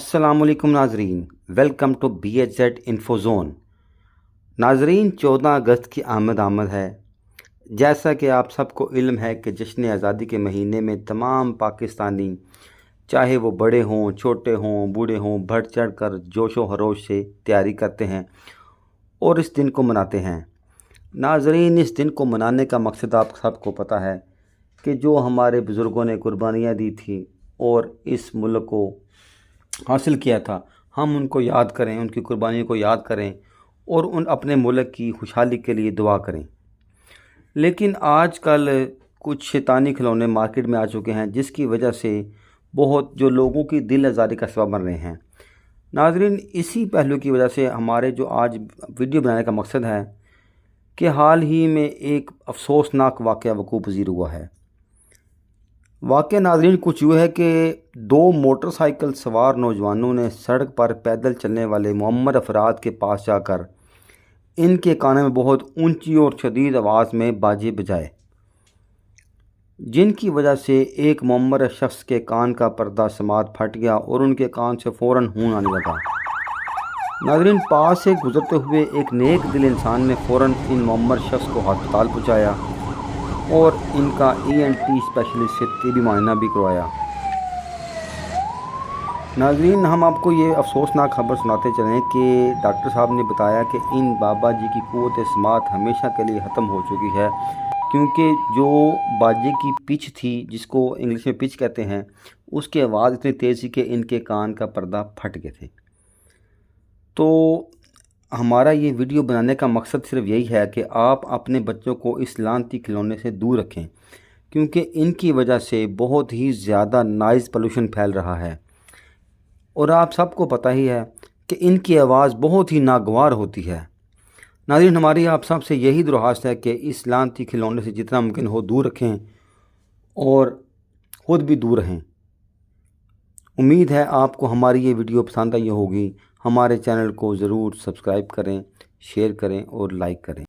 अस्सलाम वालेकुम नाजरीन, welcome to BHZ info zone. नाजरीन, 14 अगस्त की आमद है। जैसा कि आप सबको इल्म है कि जश्न आज़ादी के महीने में तमाम पाकिस्तानी, चाहे वो बड़े हों, छोटे हों, बूढ़े हों, बढ़ चढ़ कर जोश व खरोश से तैयारी करते हैं और इस दिन को मनाते हैं। नाजरीन, इस दिन को मनाने का मकसद आप सबको पता है कि जो हमारे बुज़ुर्गों ने कुर्बानियाँ दी थी और इस मुल्क को हासिल किया था, हम उनको याद करें, उनकी कुर्बानियों को याद करें और उन अपने मुल्क की खुशहाली के लिए दुआ करें। लेकिन आजकल कुछ शैतानी खिलौने मार्केट में आ चुके हैं, जिसकी वजह से बहुत जो लोगों की दिल आज़ारी का सबब बन रहे हैं। नाजरीन, इसी पहलू की वजह से हमारे जो आज वीडियो बनाने का मकसद है कि हाल ही में एक अफसोसनाक वाक़या वक़ूअ पज़ीर हुआ है। वाक़या नाज़रीन कुछ यूँ है कि दो मोटरसाइकिल सवार नौजवानों ने सड़क पर पैदल चलने वाले मुअम्मर अफराद के पास जाकर इनके कानों में बहुत ऊंची और शदीद आवाज़ में बाजे बजाए, जिनकी वजह से एक मुअम्मर शख्स के कान का पर्दा समात फट गया और उनके कान से फ़ौरन खून आने लगा। नाज़रीन, पास से गुजरते हुए एक नेक दिल इंसान ने फ़ौरन इन मुअम्मर शख्स को अस्पताल पहुँचाया और इनका ENT स्पेशलिस्ट से तिब्बी मुआयना भी करवाया। नाज़रीन, हम आपको ये अफसोसनाक खबर सुनाते चलें कि डॉक्टर साहब ने बताया कि इन बाबा जी की क़ुव्वत समात हमेशा के लिए ख़त्म हो चुकी है, क्योंकि जो बाजे की पिच थी, जिसको इंग्लिश में पिच कहते हैं, उसकी आवाज़ इतनी तेज़ थी कि इनके कान का पर्दा फट गए थे। तो हमारा ये वीडियो बनाने का मकसद सिर्फ यही है कि आप अपने बच्चों को इस लानती खिलौने से दूर रखें, क्योंकि इनकी वजह से बहुत ही ज़्यादा नॉइज़ पोल्यूशन फैल रहा है और आप सबको पता ही है कि इनकी आवाज़ बहुत ही नागवार होती है। नाज़रीन, हमारी आप सब से यही दरख्वास्त है कि इस लानती खिलौने से जितना मुमकिन हो दूर रखें और ख़ुद भी दूर रहें। उम्मीद है आपको हमारी ये वीडियो पसंद आई होगी। हमारे चैनल को ज़रूर सब्सक्राइब करें, शेयर करें और लाइक करें।